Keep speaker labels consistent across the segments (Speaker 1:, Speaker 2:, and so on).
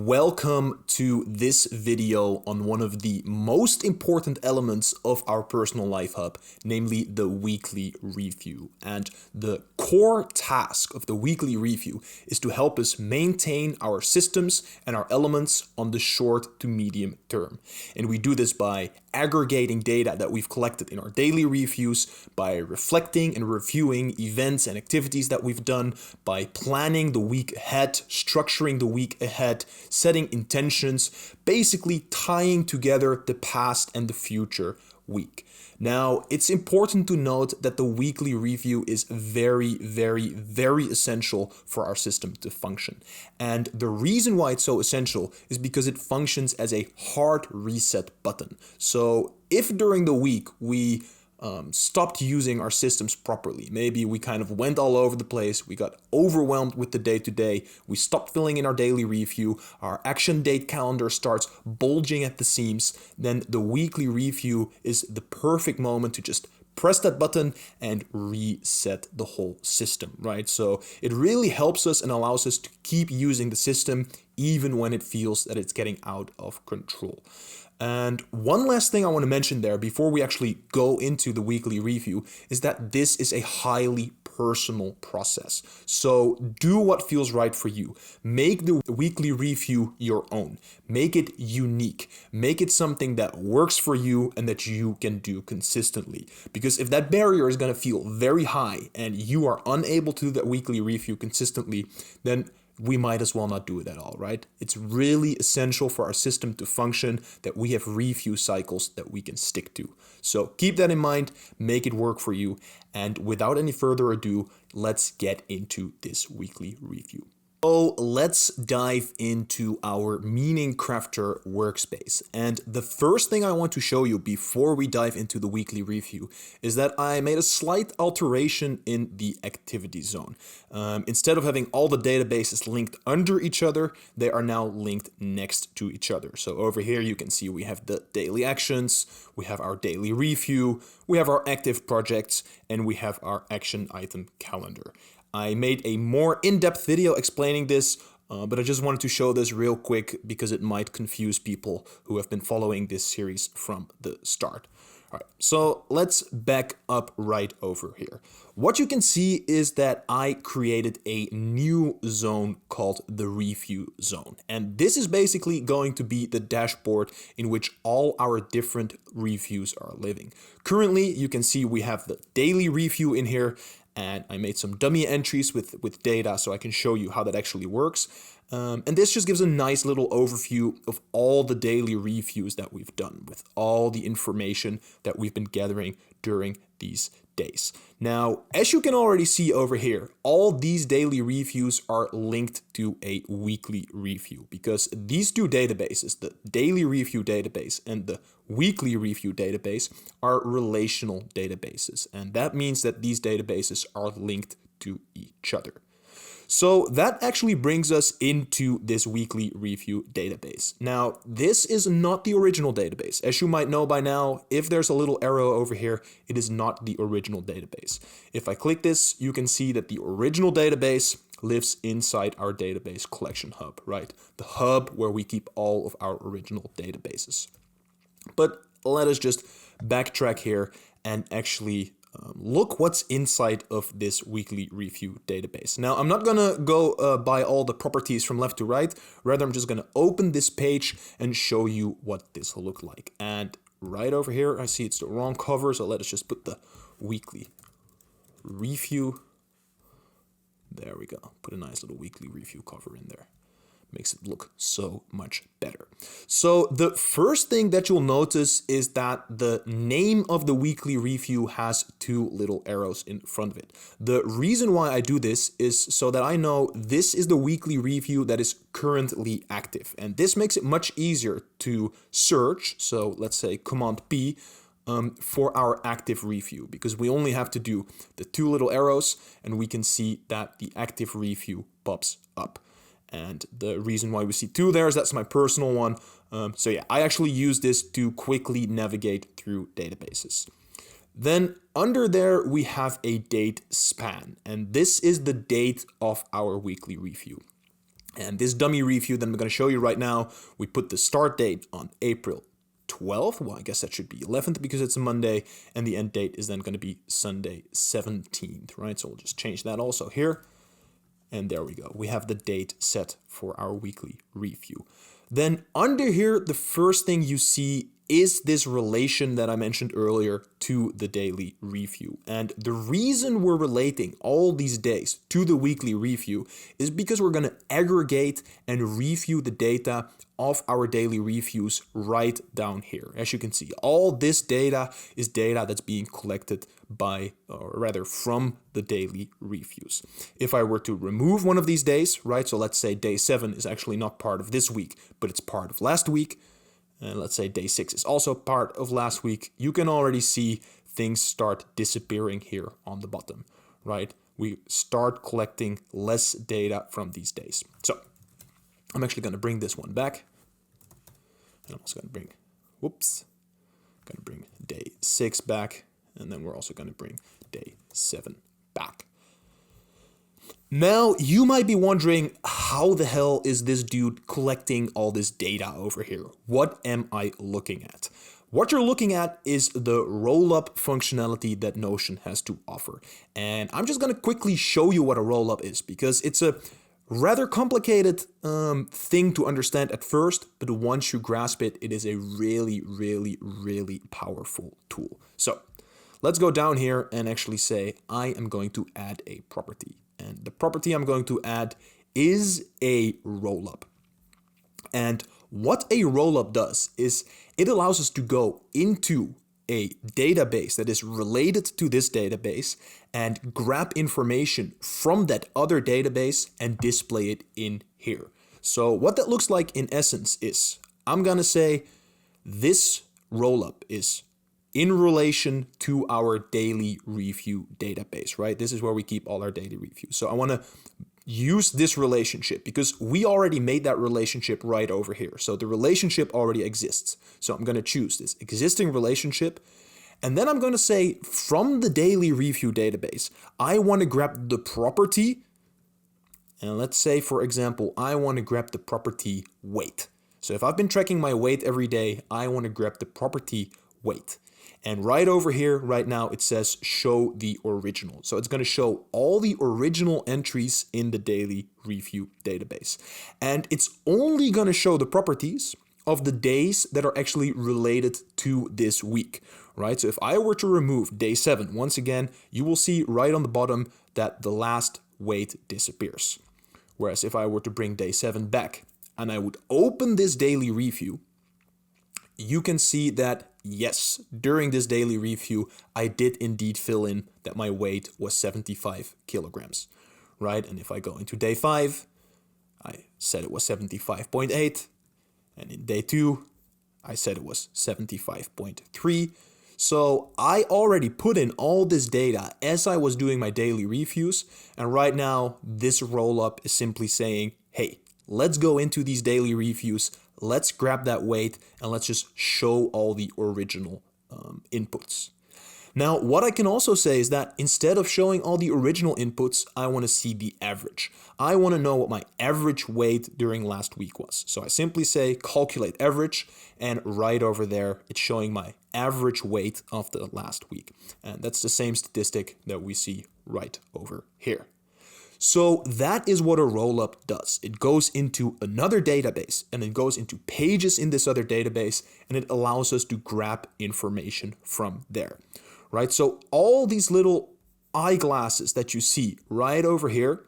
Speaker 1: Welcome to this video on one of the most important elements of our personal life hub, namely the weekly review. And the core task of the weekly review is to help us maintain our systems and our elements on the short to medium term. And we do this by aggregating data that we've collected in our daily reviews, by reflecting and reviewing events and activities that we've done, by planning the week ahead, structuring the week ahead, setting intentions, basically tying together the past and the future week. Now, it's important to note that the weekly review is very essential for our system to function. And the reason why it's so essential is because it functions as a hard reset button. So if during the week we stopped using our systems properly, maybe we kind of went all over the place, we got overwhelmed with the day-to-day, we stopped filling in our daily review, our action date calendar starts bulging at the seams, then the weekly review is the perfect moment to just press that button and reset the whole system, right? So it really helps us and allows us to keep using the system even when it feels that it's getting out of control. And one last thing I want to mention there before we actually go into the weekly review is that this is a highly personal process. So do what feels right for you. Make the weekly review your own. Make it unique. Make it something that works for you and that you can do consistently. Because if that barrier is going to feel very high and you are unable to do that weekly review consistently, then we might as well not do it at all, right? It's really essential for our system to function that we have review cycles that we can stick to. So keep that in mind, make it work for you. And without any further ado, let's get into this weekly review. So let's dive into our Meaning Crafter workspace. And the first thing I want to show you before we dive into the weekly review is that I made a slight alteration in the activity zone. Instead of having all the databases linked under each other, they are now linked next to each other. So over here you can see we have the daily actions, we have our daily review, we have our active projects, and we have our action item calendar. I made a more in-depth video explaining this, but I just wanted to show this real quick because it might confuse people who have been following this series from the start. All right, so let's back up right over here. What you can see is that I created a new zone called the review zone. And this is basically going to be the dashboard in which all our different reviews are living. Currently, you can see we have the daily review in here, and I made some dummy entries with data so I can show you how that actually works. And this just gives a nice little overview of all the daily reviews that we've done with all the information that we've been gathering during these days. Now, as you can already see over here, all these daily reviews are linked to a weekly review because these two databases, the daily review database and the weekly review database, are relational databases. And that means that these databases are linked to each other. So that actually brings us into this weekly review database. Now, this is not the original database. As you might know by now, if there's a little arrow over here, it is not the original database. If I click this, you can see that the original database lives inside our database collection hub, right? The hub where we keep all of our original databases. But let us just backtrack here and actually look what's inside of this weekly review database. Now, I'm not gonna go by all the properties from left to right. Rather, I'm just gonna open this page and show you what this will look like. And right over here, I see it's the wrong cover, so let us just put the weekly review. There we go. Put a nice little weekly review cover in there. Makes it look so much better. So the first thing that you'll notice is that the name of the weekly review has two little arrows in front of it. The reason why I do this is so that I know this is the weekly review that is currently active. And this makes it much easier to search. So let's say Command P for our active review, because we only have to do the two little arrows and we can see that the active review pops up. And the reason why we see two there is that's my personal one. So yeah, I actually use this to quickly navigate through databases. Then under there, we have a date span, and this is the date of our weekly review. And this dummy review that I'm going to show you right now, we put the start date on April 12th. Well, I guess that should be 11th because it's a Monday, and the end date is then going to be Sunday 17th, right? So we'll just change that also here. And there we go. We have the date set for our weekly review. Then under here, the first thing you see is this relation that I mentioned earlier to the daily review. And the reason we're relating all these days to the weekly review is because we're going to aggregate and review the data of our daily reviews right down here. As you can see, all this data is data that's being collected by, or rather from the daily reviews. If I were to remove one of these days, right, so let's say day 7 is actually not part of this week, but it's part of last week, and let's say day 6 is also part of last week, you can already see things start disappearing here on the bottom, right? We start collecting less data from these days. So I'm actually going to bring this one back. And I'm also going to bring day 6 back, and then we're also going to bring day 7 back. Now, you might be wondering, how the hell is this dude collecting all this data over here? What am I looking at? What you're looking at is the roll-up functionality that Notion has to offer. And I'm just going to quickly show you what a roll-up is, because it's a rather complicated thing to understand at first, but once you grasp it, it is a really, really, really powerful tool. So let's go down here and actually say, I am going to add a property. And the property I'm going to add is a rollup. And what a rollup does is it allows us to go into a database that is related to this database and grab information from that other database and display it in here. So what that looks like in essence is, I'm going to say this rollup is in relation to our daily review database, right? This is where we keep all our daily reviews. So I want to use this relationship because we already made that relationship right over here. So the relationship already exists. So I'm going to choose this existing relationship. And then I'm going to say from the daily review database, I want to grab the property. And let's say, for example, I want to grab the property weight. So if I've been tracking my weight every day, I want to grab the property weight. And right over here, right now, it says show the original. So it's going to show all the original entries in the daily review database. And it's only going to show the properties of the days that are actually related to this week, right? So if I were to remove day 7, once again, you will see right on the bottom that the last weight disappears. Whereas if I were to bring day 7 back and I would open this daily review, you can see that, yes, during this daily review, I did indeed fill in that my weight was 75 kilograms, right? And if I go into day 5, I said it was 75.8. And in day 2, I said it was 75.3. So I already put in all this data as I was doing my daily reviews. And right now, this roll-up is simply saying, hey, let's go into these daily reviews. Let's grab that weight and let's just show all the original inputs. Now, what I can also say is that instead of showing all the original inputs, I want to see the average. I want to know what my average weight during last week was. So I simply say calculate average, and right over there, it's showing my average weight of the last week. And that's the same statistic that we see right over here. So that is what a rollup does. It goes into another database and it goes into pages in this other database, and it allows us to grab information from there, right? So all these little eyeglasses that you see right over here,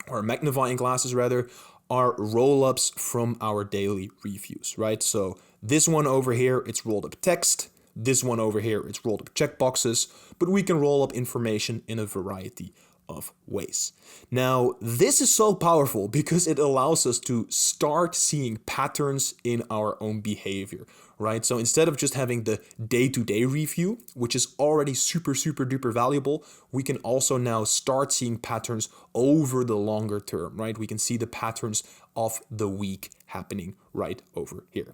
Speaker 1: or magnifying glasses rather, are rollups from our daily reviews, right? So this one over here, it's rolled up text. This one over here, it's rolled up checkboxes, but we can roll up information in a variety of ways. Now, this is so powerful because it allows us to start seeing patterns in our own behavior, right? So instead of just having the day-to-day review, which is already super, super duper valuable, we can also now start seeing patterns over the longer term, right? We can see the patterns of the week happening right over here.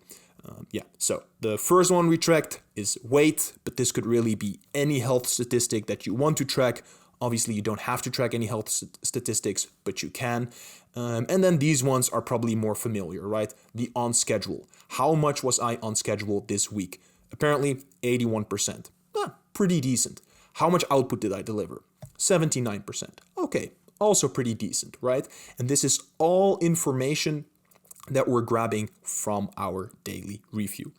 Speaker 1: So the first one we tracked is weight, but this could really be any health statistic that you want to track Obviously, you don't have to track any health statistics, but you can. And then these ones are probably more familiar, right? The on schedule. How much was I on schedule this week? Apparently 81%. Pretty decent. How much output did I deliver? 79%. Okay, also pretty decent, right? And this is all information that we're grabbing from our daily review.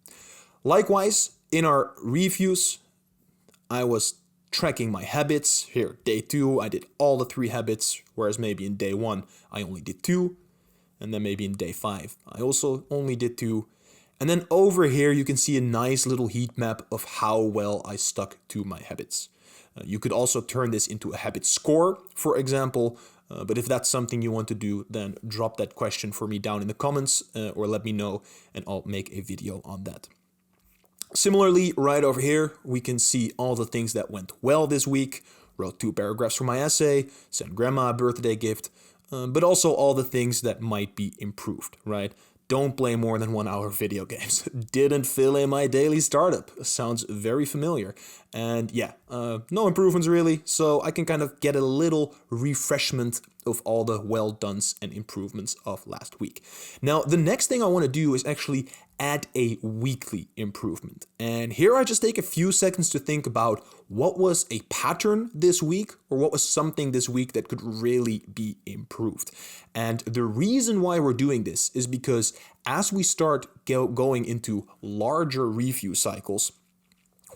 Speaker 1: Likewise, in our reviews, I was tracking my habits. Here, day 2, I did all the 3 habits, whereas maybe in day 1, I only did 2. And then maybe in day 5, I also only did 2. And then over here, you can see a nice little heat map of how well I stuck to my habits. You could also turn this into a habit score, for example. But if that's something you want to do, then drop that question for me down in the comments or let me know and I'll make a video on that. Similarly, right over here, we can see all the things that went well this week. Wrote 2 paragraphs for my essay, sent grandma a birthday gift, but also all the things that might be improved, right? Don't play more than 1 hour video games. Didn't fill in my daily startup. Sounds very familiar. And yeah, no improvements really. So I can kind of get a little refreshment of all the well-dones and improvements of last week. Now, the next thing I want to do is actually add a weekly improvement. And here I just take a few seconds to think about what was a pattern this week or what was something this week that could really be improved. And the reason why we're doing this is because as we start going into larger review cycles,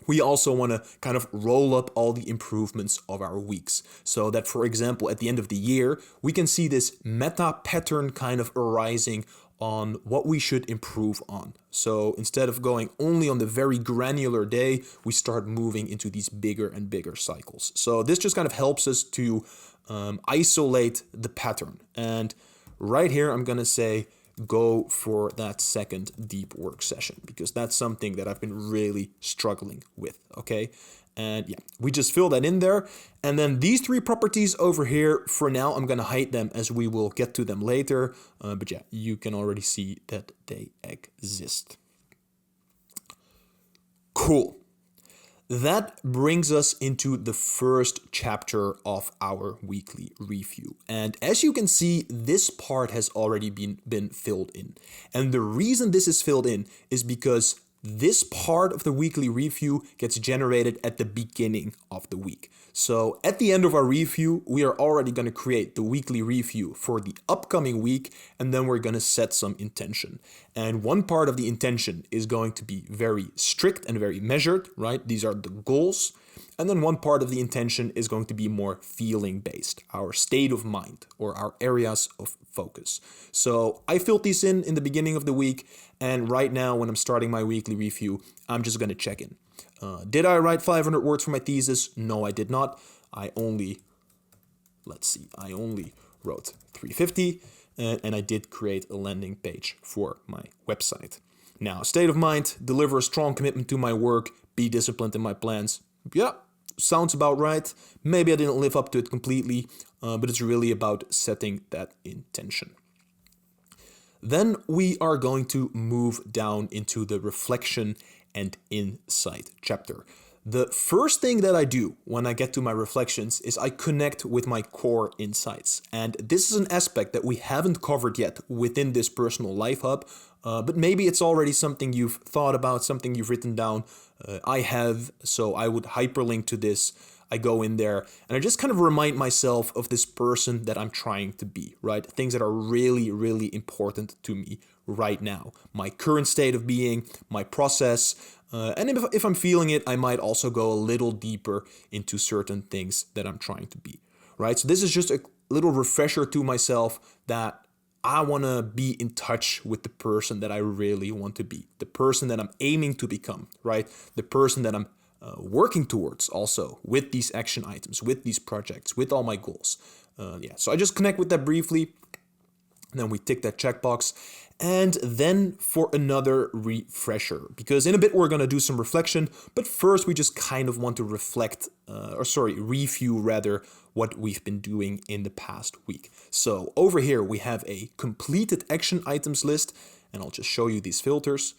Speaker 1: we also want to kind of roll up all the improvements of our weeks so that, for example, at the end of the year, we can see this meta pattern kind of arising on what we should improve on. So instead of going only on the very granular day, we start moving into these bigger and bigger cycles. So this just kind of helps us to isolate the pattern. And right here, I'm going to say, go for that second deep work session because that's something that I've been really struggling with, okay? And yeah, we just fill that in there. And then these 3 properties over here, for now, I'm gonna hide them as we will get to them later. But yeah, you can already see that they exist. Cool. That brings us into the first chapter of our weekly review. And as you can see, this part has already been filled in. And the reason this is filled in is because this part of the weekly review gets generated at the beginning of the week. So at the end of our review, we are already going to create the weekly review for the upcoming week, and then we're going to set some intention. And one part of the intention is going to be very strict and very measured, right? These are the goals. And then one part of the intention is going to be more feeling based, our state of mind or our areas of focus. So I filled these in the beginning of the week. And right now, when I'm starting my weekly review, I'm just going to check in. Did I write 500 words for my thesis? No, I did not. I only wrote 350 and I did create a landing page for my website. Now, state of mind, deliver a strong commitment to my work, be disciplined in my plans. Yeah, sounds about right. Maybe I didn't live up to it completely, but it's really about setting that intention. Then we are going to move down into the reflection and insight chapter. The first thing that I do when I get to my reflections is I connect with my core insights. And this is an aspect that we haven't covered yet within this personal life hub, but maybe it's already something you've thought about, something you've written down. I have, so I would hyperlink to this. I go in there and I just kind of remind myself of this person that I'm trying to be, right? Things that are really, really important to me right now. My current state of being, my process, and if I'm feeling it, I might also go a little deeper into certain things that I'm trying to be, right? So this is just a little refresher to myself that I want to be in touch with the person that I really want to be, the person that I'm aiming to become, right? The person that I'm working towards also with these action items, with these projects, with all my goals. So I just connect with that briefly. And then we tick that checkbox. And then for another refresher, because in a bit we're going to do some reflection, but first we just kind of want to review what we've been doing in the past week. So over here we have a completed action items list, and I'll just show you these filters.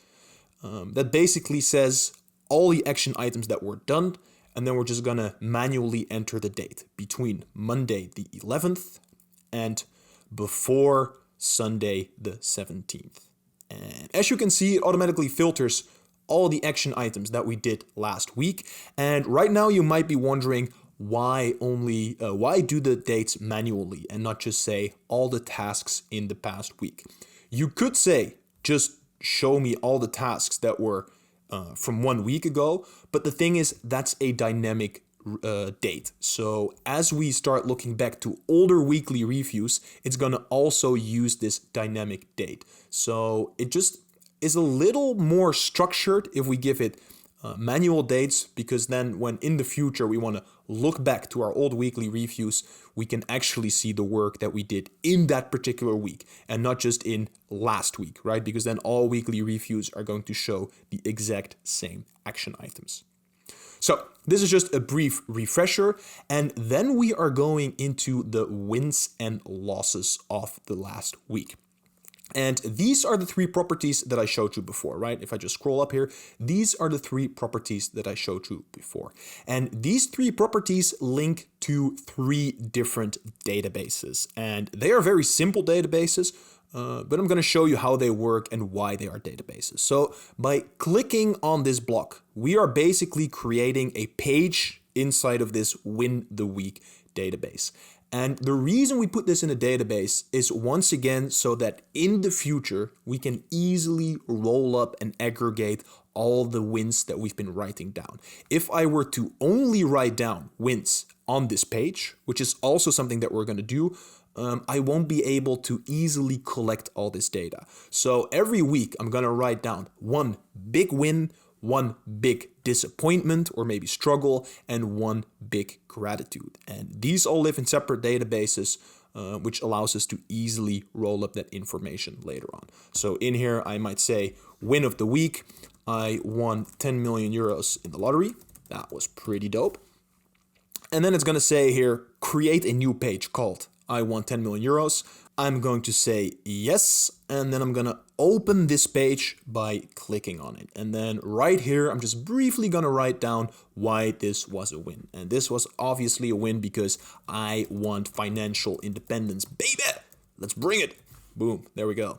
Speaker 1: That basically says all the action items that were done, and then we're just gonna manually enter the date between Monday the 11th and before Sunday the 17th. And as you can see, it automatically filters all the action items that we did last week. And right now you might be wondering, why do the dates manually and not just say all the tasks in the past week? You could say, just show me all the tasks that were from 1 week ago, but the thing is, that's a dynamic date. So as we start looking back to older weekly reviews, it's going to also use this dynamic date. So it just is a little more structured if we give it manual dates, because then when in the future we want to look back to our old weekly reviews, we can actually see the work that we did in that particular week and not just in last week, right? Because then all weekly reviews are going to show the exact same action items. So this is just a brief refresher, and then we are going into the wins and losses of the last week. And these are the 3 properties that I showed you before, right? If I just scroll up here, these are the 3 properties that I showed you before. And these 3 properties link to 3 different databases. And they are very simple databases, but I'm going to show you how they work and why they are databases. So by clicking on this block, we are basically creating a page inside of this Win the Week database. And the reason we put this in a database is, once again, so that in the future we can easily roll up and aggregate all the wins that we've been writing down. If I were to only write down wins on this page, which is also something that we're going to do, I won't be able to easily collect all this data. So every week I'm going to write down one big win, one big disappointment or maybe struggle, and one big gratitude. And these all live in separate databases, which allows us to easily roll up that information later on. So in here, I might say win of the week. I won 10 million euros in the lottery. That was pretty dope. And then it's going to say here, create a new page called I won 10 million euros. I'm going to say yes, and then I'm going to open this page by clicking on it. And then right here, I'm just briefly going to write down why this was a win. And this was obviously a win because I want financial independence. Baby, let's bring it. Boom, there we go.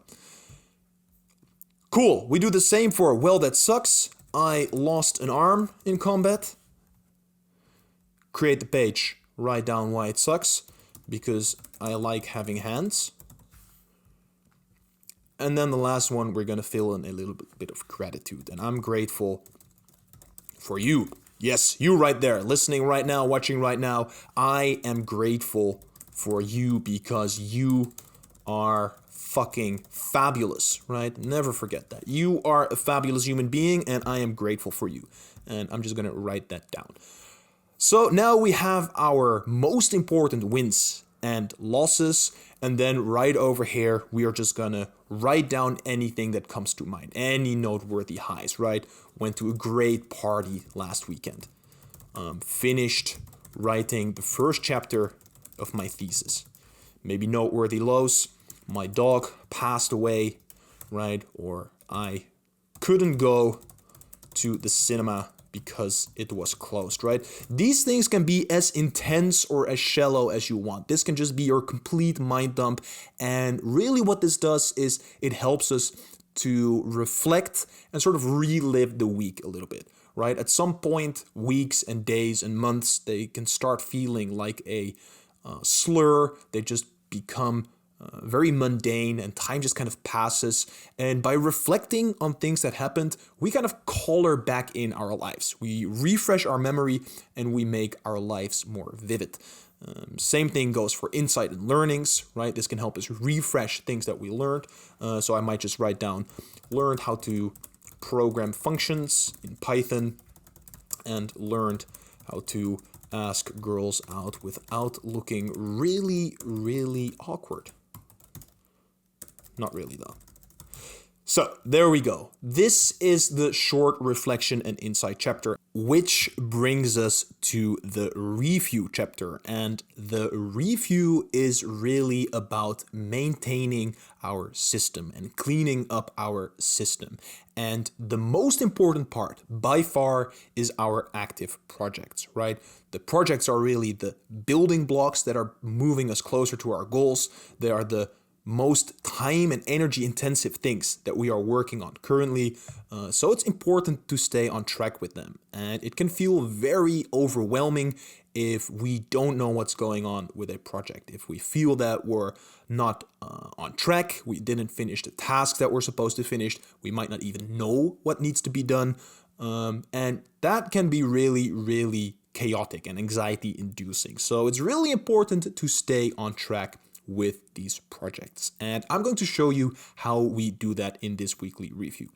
Speaker 1: Cool, we do the same for, well, that sucks. I lost an arm in combat. Create the page, write down why it sucks, because I like having hands. And then the last one, we're going to fill in a little bit of gratitude. And I'm grateful for you. Yes, you right there, listening right now, watching right now. I am grateful for you because you are fucking fabulous, right? Never forget that. You are a fabulous human being, and I am grateful for you. And I'm just going to write that down. So now we have our most important wins and losses, and then right over here we are just gonna write down anything that comes to mind, any noteworthy highs, right? Went to a great party last weekend, finished writing the first chapter of my thesis. Maybe noteworthy lows, my dog passed away, right? Or I couldn't go to the cinema because it was closed, right? These things can be as intense or as shallow as you want. This can just be your complete mind dump. And really what this does is it helps us to reflect and sort of relive the week a little bit, right? At some point, weeks and days and months, they can start feeling like a slur. They just become very mundane, and time just kind of passes. And by reflecting on things that happened, we kind of color back in our lives. We refresh our memory and we make our lives more vivid. Same thing goes for insight and learnings, right? This can help us refresh things that we learned. So I might just write down, learned how to program functions in Python, and learned how to ask girls out without looking really, really awkward. Not really though. So there we go. This is the short reflection and insight chapter, which brings us to the review chapter. And the review is really about maintaining our system and cleaning up our system. And the most important part by far is our active projects, right? The projects are really the building blocks that are moving us closer to our goals. They are the most time and energy intensive things that we are working on currently. So it's important to stay on track with them. And it can feel very overwhelming if we don't know what's going on with a project. If we feel that we're not on track, we didn't finish the tasks that we're supposed to finish, we might not even know what needs to be done. And that can be really, really chaotic and anxiety inducing. So it's really important to stay on track with these projects. And I'm going to show you how we do that in this weekly review.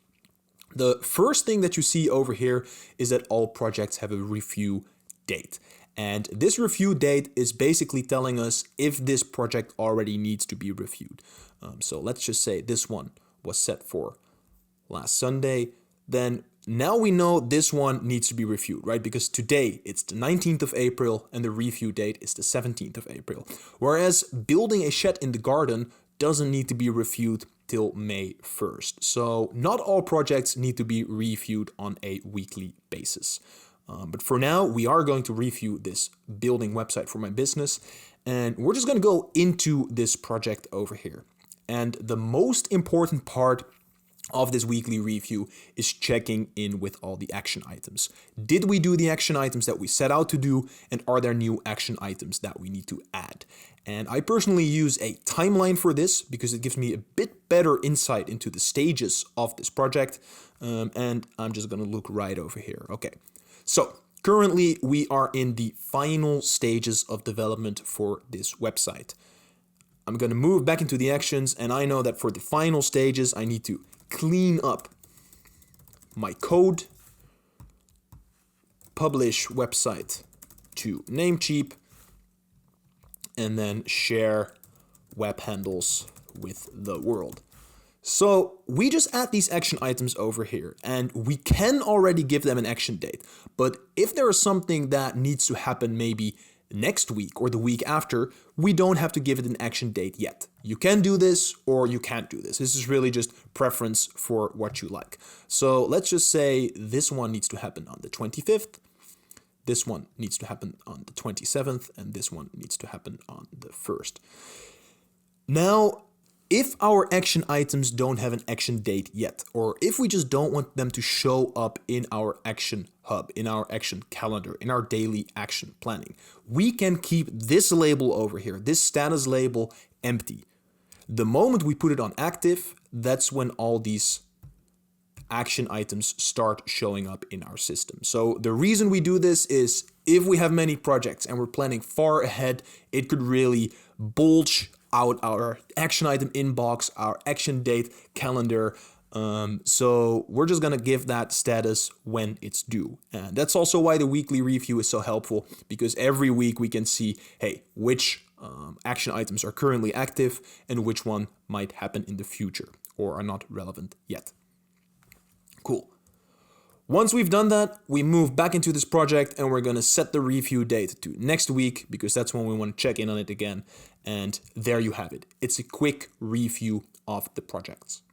Speaker 1: The first thing that you see over here is that all projects have a review date. And this review date is basically telling us if this project already needs to be reviewed. So let's just say this one was set for last Sunday. Then now we know this one needs to be reviewed, right? Because today it's the 19th of April and the review date is the 17th of April. Whereas building a shed in the garden doesn't need to be reviewed till May 1st. So not all projects need to be reviewed on a weekly basis. But for now, we are going to review this building website for my business. And we're just going to go into this project over here. And the most important part of this weekly review is checking in with all the action items. Did we do the action items that we set out to do, and are there new action items that we need to add? And I personally use a timeline for this because it gives me a bit better insight into the stages of this project. And I'm just going to look right over here. Okay, so currently we are in the final stages of development for this website. I'm going to move back into the actions, and I know that for the final stages I need to clean up my code, publish website to Namecheap, and then share web handles with the world. So we just add these action items over here, and we can already give them an action date. But if there is something that needs to happen maybe next week or the week after, we don't have to give it an action date yet. You can do this or you can't do this. This is really just preference for what you like. So let's just say this one needs to happen on the 25th. This one needs to happen on the 27th, and this one needs to happen on the 1st. Now, if our action items don't have an action date yet, or if we just don't want them to show up in our action hub, in our action calendar, in our daily action planning, we can keep this label over here, this status label, empty. The moment we put it on active, that's when all these action items start showing up in our system. So the reason we do this is if we have many projects and we're planning far ahead, it could really bulge out our action item inbox, our action date calendar. So we're just gonna give that status when it's due. And that's also why the weekly review is so helpful, because every week we can see, hey, which action items are currently active and which one might happen in the future or are not relevant yet. Cool. Once we've done that, we move back into this project and we're going to set the review date to next week because that's when we want to check in on it again. And there you have it. It's a quick review of the projects.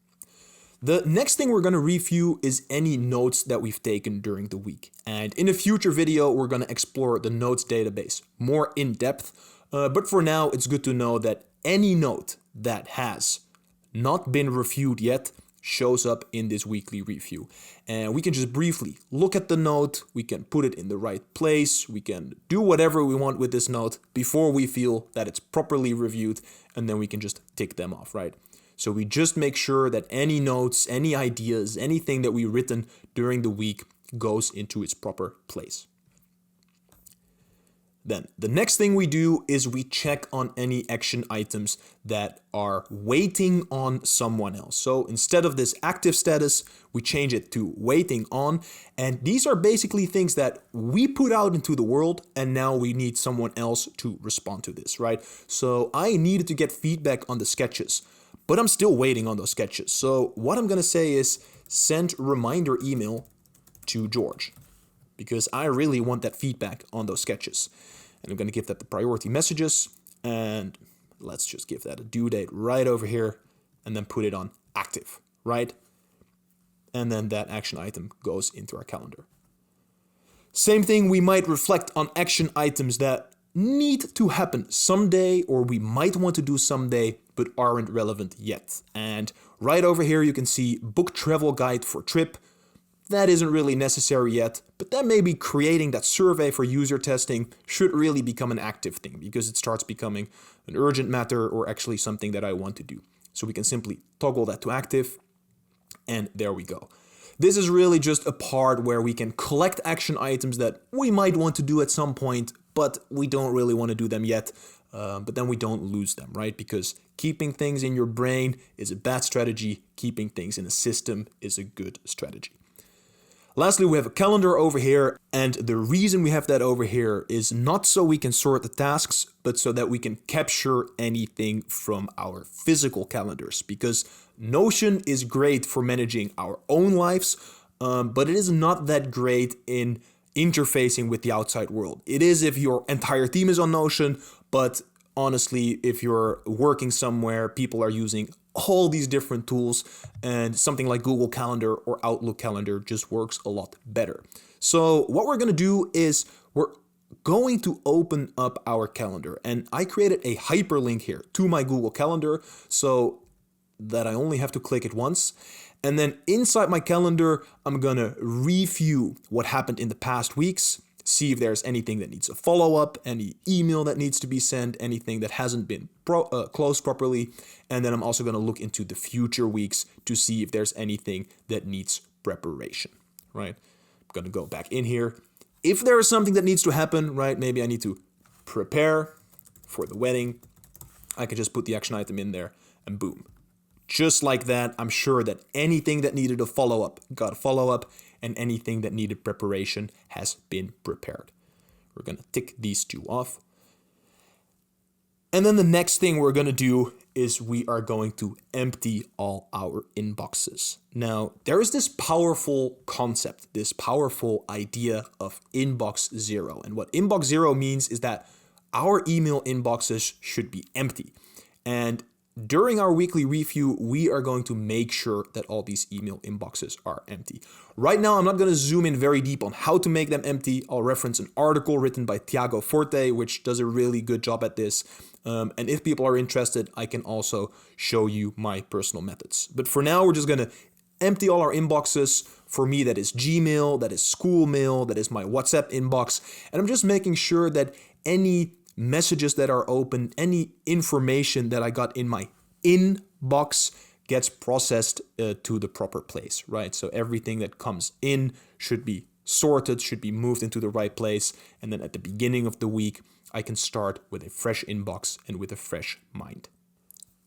Speaker 1: The next thing we're going to review is any notes that we've taken during the week. And in a future video, we're going to explore the notes database more in depth. But for now, it's good to know that any note that has not been reviewed yet shows up in this weekly review. And we can just briefly look at the note, we can put it in the right place, we can do whatever we want with this note before we feel that it's properly reviewed, and then we can just tick them off, right? So we just make sure that any notes, any ideas, anything that we've written during the week goes into its proper place. Then the next thing we do is we check on any action items that are waiting on someone else. So instead of this active status, we change it to waiting on. And these are basically things that we put out into the world and now we need someone else to respond to this, right? So I needed to get feedback on the sketches, but I'm still waiting on those sketches. So what I'm gonna say is send reminder email to George, because I really want that feedback on those sketches. And I'm gonna give that the priority messages, and let's just give that a due date right over here, and then put it on active, right? And then that action item goes into our calendar. Same thing, we might reflect on action items that need to happen someday, or we might want to do someday, but aren't relevant yet. And right over here, you can see book travel guide for trip. That isn't really necessary yet, but then maybe creating that survey for user testing should really become an active thing, because it starts becoming an urgent matter, or actually something that I want to do. So we can simply toggle that to active, and there we go. This is really just a part where we can collect action items that we might want to do at some point, but we don't really want to do them yet, but then we don't lose them, right? Because keeping things in your brain is a bad strategy. Keeping things in a system is a good strategy. Lastly, we have a calendar over here, and the reason we have that over here is not so we can sort the tasks, but so that we can capture anything from our physical calendars, because Notion is great for managing our own lives, but it is not that great in interfacing with the outside world. It is if your entire team is on Notion, but honestly, if you're working somewhere, people are using all these different tools, and something like Google Calendar or Outlook Calendar just works a lot better. So what we're gonna do is we're going to open up our calendar, and I created a hyperlink here to my Google Calendar so that I only have to click it once. And then inside my calendar, I'm gonna review what happened in the past weeks, see if there's anything that needs a follow-up, any email that needs to be sent, anything that hasn't been closed properly. And then I'm also gonna look into the future weeks to see if there's anything that needs preparation, right? I'm gonna go back in here. If there is something that needs to happen, right, maybe I need to prepare for the wedding, I can just put the action item in there, and boom. Just like that, I'm sure that anything that needed a follow-up got a follow-up, and anything that needed preparation has been prepared. We're gonna tick these two off. And then the next thing we're gonna do is we are going to empty all our inboxes. Now, there is this powerful concept, this powerful idea of inbox zero. And what inbox zero means is that our email inboxes should be empty. And during our weekly review, we are going to make sure that all these email inboxes are empty. Right now, I'm not going to zoom in very deep on how to make them empty. I'll reference an article written by Tiago Forte, which does a really good job at this. And if people are interested, I can also show you my personal methods. But for now, we're just going to empty all our inboxes. For me, that is Gmail, that is school mail, that is my WhatsApp inbox. And I'm just making sure that any messages that are open, any information that I got in my inbox gets processed to the proper place, right? So everything that comes in should be sorted, should be moved into the right place. And then at the beginning of the week, I can start with a fresh inbox and with a fresh mind.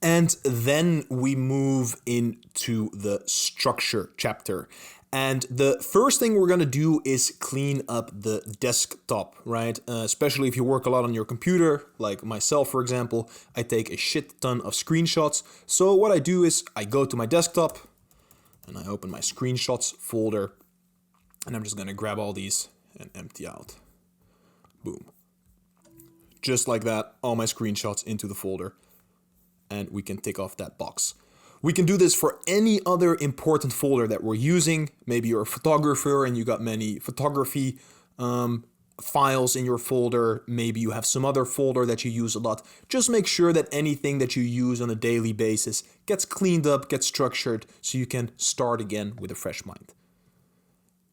Speaker 1: And then we move into the structure chapter. And the first thing we're going to do is clean up the desktop, right? Especially if you work a lot on your computer, like myself, for example. I take a shit ton of screenshots. So what I do is I go to my desktop and I open my screenshots folder. And I'm just going to grab all these and empty out. Boom. Just like that, all my screenshots into the folder. And we can tick off that box. We can do this for any other important folder that we're using. Maybe you're a photographer and you got many photography files in your folder. Maybe you have some other folder that you use a lot. Just make sure that anything that you use on a daily basis gets cleaned up, gets structured, so you can start again with a fresh mind.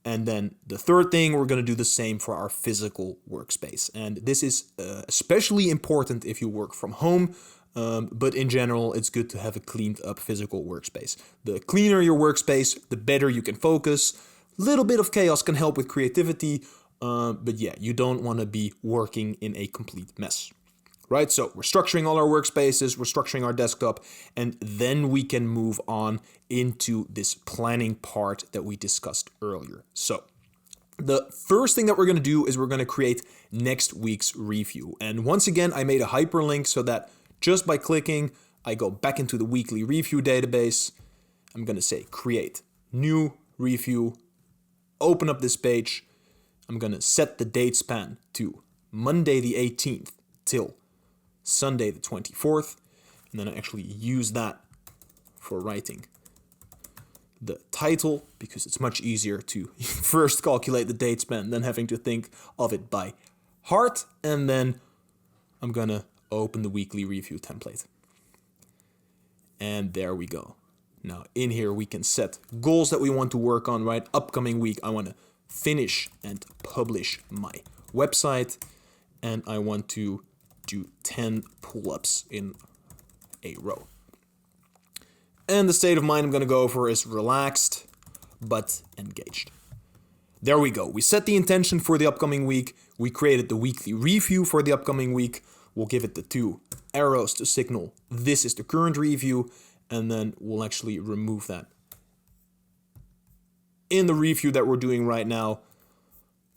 Speaker 1: And then the third thing, we're going to do the same for our physical workspace. And this is especially important if you work from home. But in general, it's good to have a cleaned up physical workspace. The cleaner your workspace, the better you can focus. A little bit of chaos can help with creativity, but yeah, you don't want to be working in a complete mess, right? So we're structuring all our workspaces, we're structuring our desktop, and then we can move on into this planning part that we discussed earlier. So the first thing that we're going to do is we're going to create next week's review. And once again, I made a hyperlink so that just by clicking I go back into the weekly review database. I'm going to say create new review, open up this page. I'm going to set the date span to Monday the 18th till Sunday the 24th. And then I actually use that for writing the title, because it's much easier to first calculate the date span than having to think of it by heart. And then I'm going to open the weekly review template. And there we go. Now in here we can set goals that we want to work on, right? Upcoming week, I want to finish and publish my website, and I want to do 10 pull-ups in a row. And the state of mind I'm going to go for is relaxed but engaged. There we go. We set the intention for the upcoming week. We created the weekly review for the upcoming week. We'll give it the 2 arrows to signal this is the current review, and then we'll actually remove that. In the review that we're doing right now,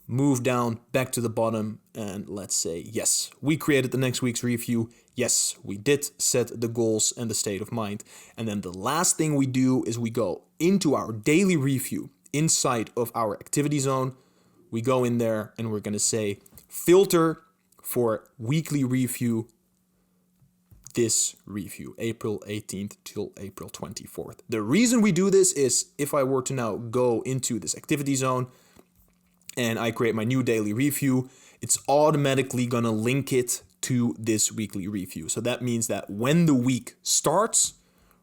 Speaker 1: move down back to the bottom, and let's say, yes, we created the next week's review. Yes, we did set the goals and the state of mind. And then the last thing we do is we go into our daily review inside of our activity zone. We go in there and we're going to say filter for weekly review, this review, April 18th till April 24th. The reason we do this is if I were to now go into this activity zone and I create my new daily review, it's automatically gonna link it to this weekly review. So that means that when the week starts,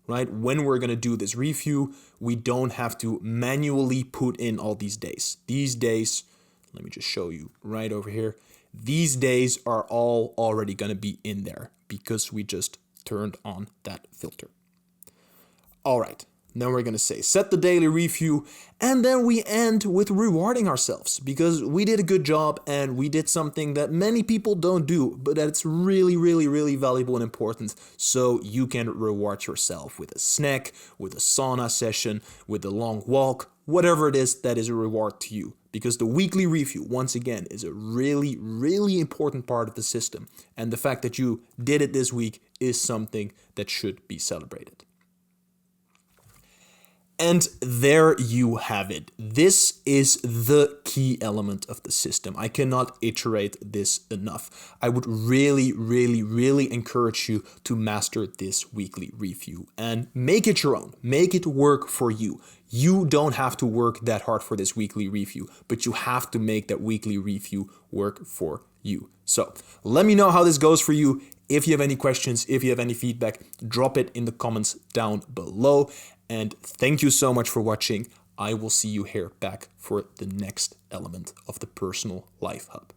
Speaker 1: right, when we're gonna do this review, we don't have to manually put in all these days. These days, let me just show you right over here. These days are all already gonna be in there because we just turned on that filter. All right, then we're gonna say set the daily review, and then we end with rewarding ourselves because we did a good job and we did something that many people don't do, but that's really, really, really valuable and important. So you can reward yourself with a snack, with a sauna session, with a long walk, whatever it is that is a reward to you. Because the weekly review, once again, is a really, really important part of the system. And the fact that you did it this week is something that should be celebrated. And there you have it. This is the key element of the system. I cannot iterate this enough. I would really, really, really encourage you to master this weekly review and make it your own. Make it work for you. You don't have to work that hard for this weekly review, but you have to make that weekly review work for you. So let me know how this goes for you. If you have any questions, if you have any feedback, drop it in the comments down below. And thank you so much for watching. I will see you here back for the next element of the Personal Life Hub.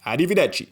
Speaker 1: Arrivederci.